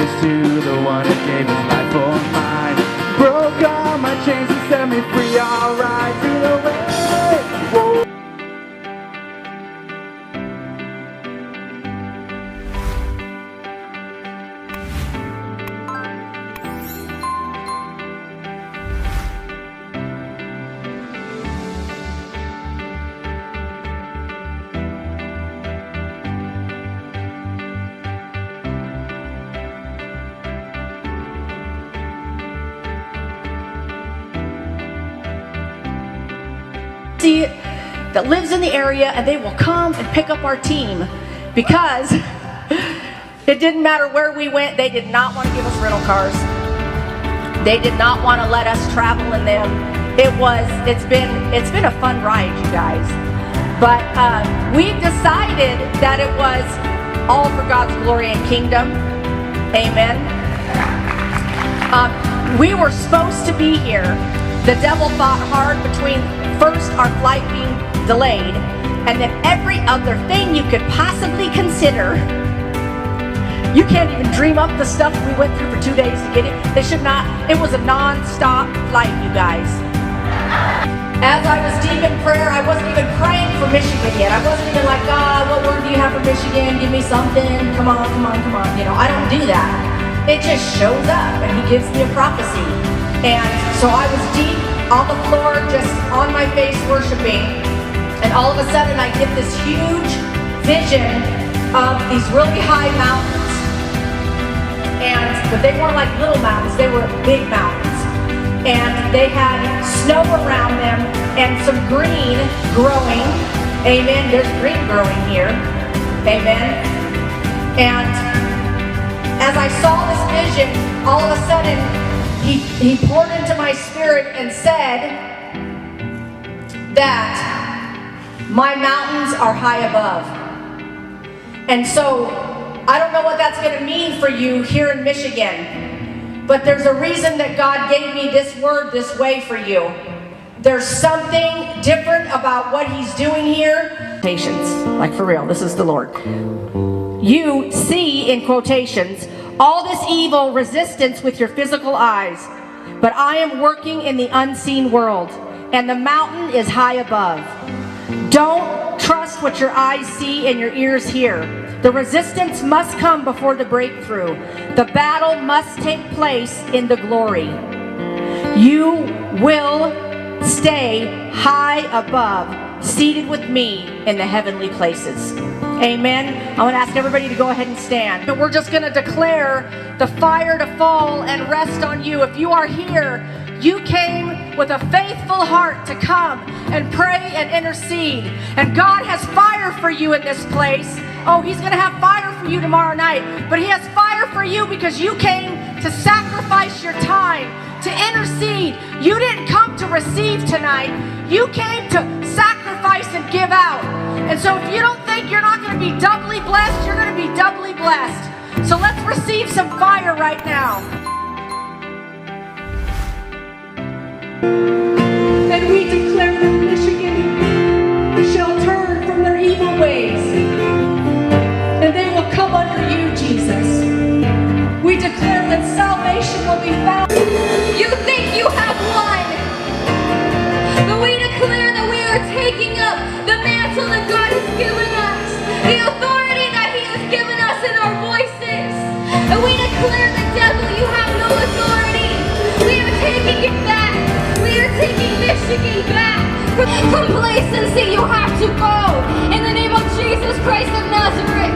goes to the one who gave his life for mine. Broke all my chains and set me free. I'll ride through the way. Whoa. That lives in the area, and they will come and pick up our team because it didn't matter where we went. They did not want to give us rental cars. They did not want to let us travel in them. It's been a fun ride, you guys. But we've decided that it was all for God's glory and kingdom. Amen. We were supposed to be here. The devil fought hard between first our flight being delayed and then every other thing you could possibly consider. You can't even dream up the stuff we went through for 2 days to get it. It was a non-stop flight, you guys. As I was deep in prayer, I wasn't even praying for Michigan yet. I wasn't even like, God, what word do you have for Michigan? Give me something. Come on. You know, I don't do that. It just shows up and he gives me a prophecy. And so I was deep on the floor, just on my face worshiping, and all of a sudden I get this huge vision of these really high mountains, but they weren't like little mountains, they were big mountains, and they had snow around them and some green growing. Amen. There's green growing here. Amen. And as I saw this vision, all of a sudden He poured into my spirit and said that my mountains are high above. And so I don't know what that's going to mean for you here in Michigan, but there's a reason that God gave me this word this way for you. There's something different about what he's doing here. Patience, like for real, this is the Lord. You see, in quotations, all this evil resistance with your physical eyes, but I am working in the unseen world, and the mountain is high above. Don't trust what your eyes see and your ears hear. The resistance must come before the breakthrough. The battle must take place in the glory. You will stay high above, seated with me in the heavenly places. Amen. I want to ask everybody to go ahead and stand. But we're just going to declare the fire to fall and rest on you. If you are here, you came with a faithful heart to come and pray and intercede. And God has fire for you in this place. Oh, he's going to have fire for you tomorrow night. But he has fire for you because you came to sacrifice your time, to intercede. You didn't come to receive tonight. You came to sacrifice and give out. And so if you don't think you're not going to be doubly blessed, you're going to be doubly blessed. So let's receive some fire right now. And we declare that Michigan shall turn from their evil ways, and they will come under you, Jesus. We declare that salvation will be found. You think you have won, but we declare that we are taking up the mantle that God has given us, the authority that he has given us in our voices. And we declare the devil, you have no authority. We are taking it back. We are taking Michigan back. From complacency, you have to go in the name of Jesus Christ of Nazareth.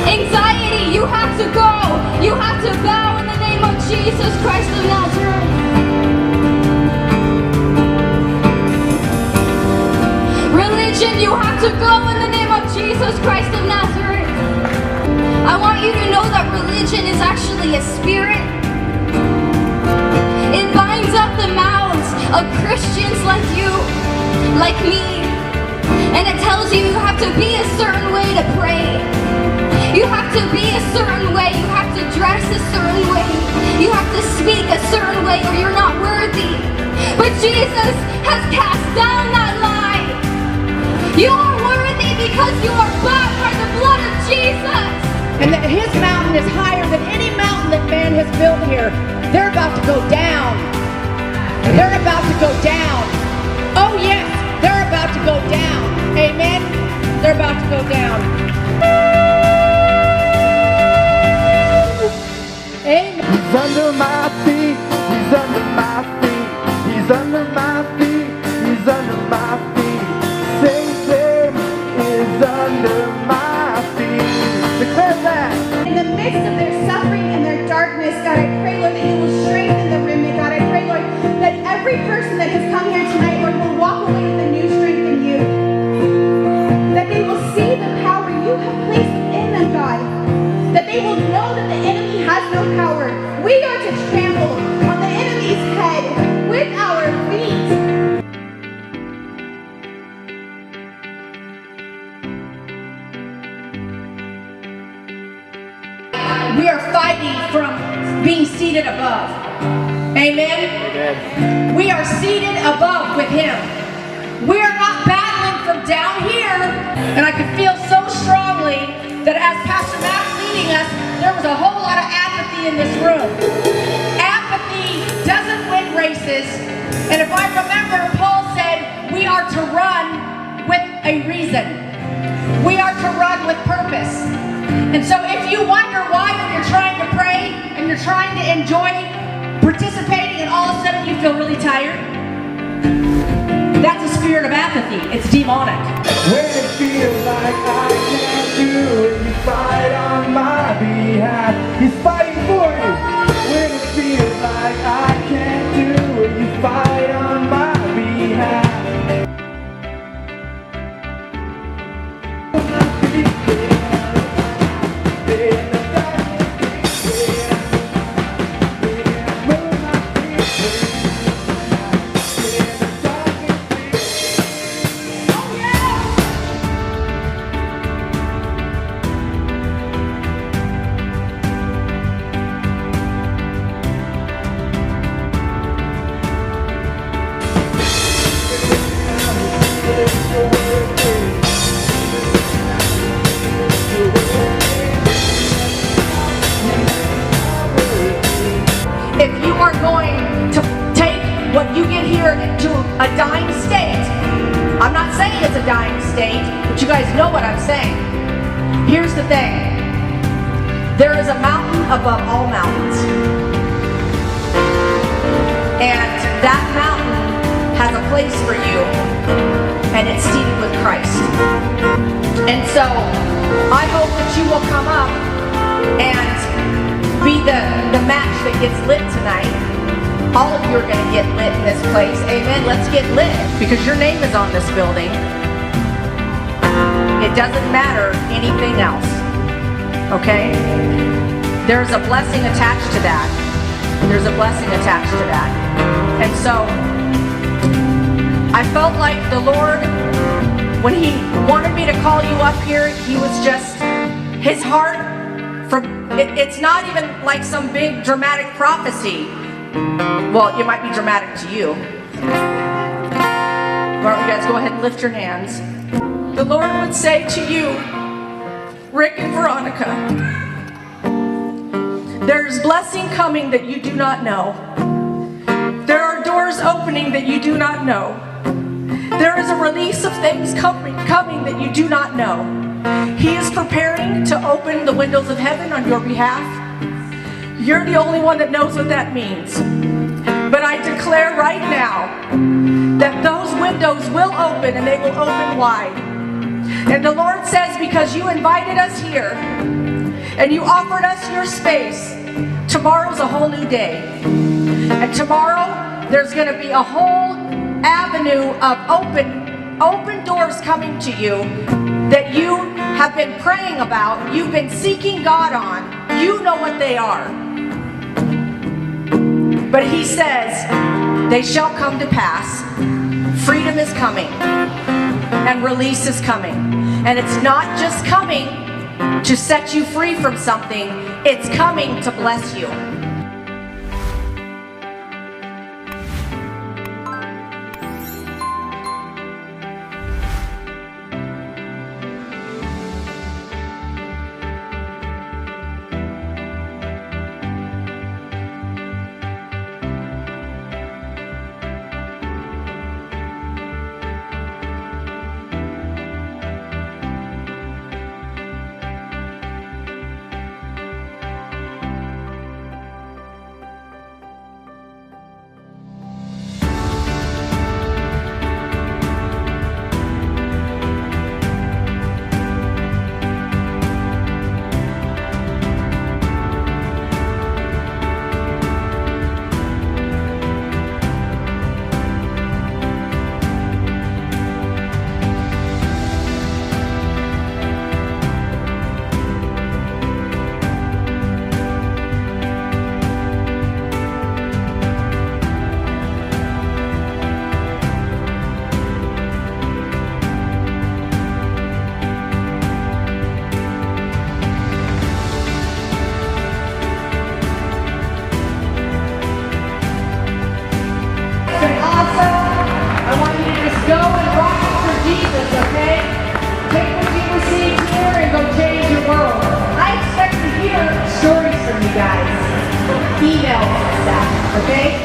Anxiety, you have to go. You have to bow in the name of Jesus Christ of Nazareth. Religion, you have to go in the name of Jesus Christ of Nazareth. I want you to know that religion is actually a spirit. It binds up the mouths of Christians like you, like me. And it tells you you have to be a certain way to pray. You have to be a certain way. You have to dress a certain way. You have to speak a certain way or you're not worthy. But Jesus has cast down that lie. You are worthy because you are bought by the blood of Jesus. And that his about to go down. They're about to go down. Oh yes, they're about to go down. Amen. They're about to go down. Amen. He's under my feet. He's under my feet. He's under my feet. He's under my feet. Satan is under my feet. Declare that. In the midst of their suffering and their darkness, God, I pray, Lord, that you will strengthen the remnant. God, I pray, Lord, that every person that has come here tonight, Lord, will walk away with a new strength in you. That they will see the power you have placed in them, God. That they will know that the enemy has no power. We are to trample on the enemy's head with our feet. We are fighting from being seated above. Amen? Amen. We are seated above with Him. We are not battling from down here. And I could feel so strongly that as Pastor Matt's leading us, there was a whole lot of apathy in this room. Apathy doesn't win races. And if I remember, Paul said we are to run with a reason. We are to run with purpose. And so if you wonder why when you're trying to pray and you're trying to enjoy participating and all of a sudden you feel really tired, that's a spirit of apathy. It's demonic. When it feels like I can't do it, you fight on my behalf. He's fighting for you. When it feels like I can't do it, you fight on my behalf. If you are going to take what you get here to a dying state, I'm not saying it's a dying state, but you guys know what I'm saying. Here's the thing. There is a mountain above all mountains. And that mountain has a place for you, and it's seated with Christ. And so, I hope that you will come up and be the match that gets lit tonight. All of you are going to get lit in this place. Amen. Let's get lit because your name is on this building. It doesn't matter anything else. Okay? There's a blessing attached to that. There's a blessing attached to that. And so, I felt like the Lord, when He wanted me to call you up here, He was just, His heart, it's not even like some big dramatic prophecy. Well, it might be dramatic to you. Why don't you guys go ahead and lift your hands. The Lord would say to you, Rick and Veronica, there's blessing coming that you do not know. There are doors opening that you do not know. There is a release of things coming that you do not know. He is preparing to open the windows of heaven on your behalf. You're the only one that knows what that means. But I declare right now that those windows will open and they will open wide. And the Lord says, because you invited us here and you offered us your space, tomorrow's a whole new day. And tomorrow there's going to be a whole avenue of open doors coming to you that you have been praying about, you've been seeking God on. You know what they are. But He says, they shall come to pass. Freedom is coming. And release is coming. And it's not just coming to set you free from something, it's coming to bless you. guys. Emails and stuff, okay?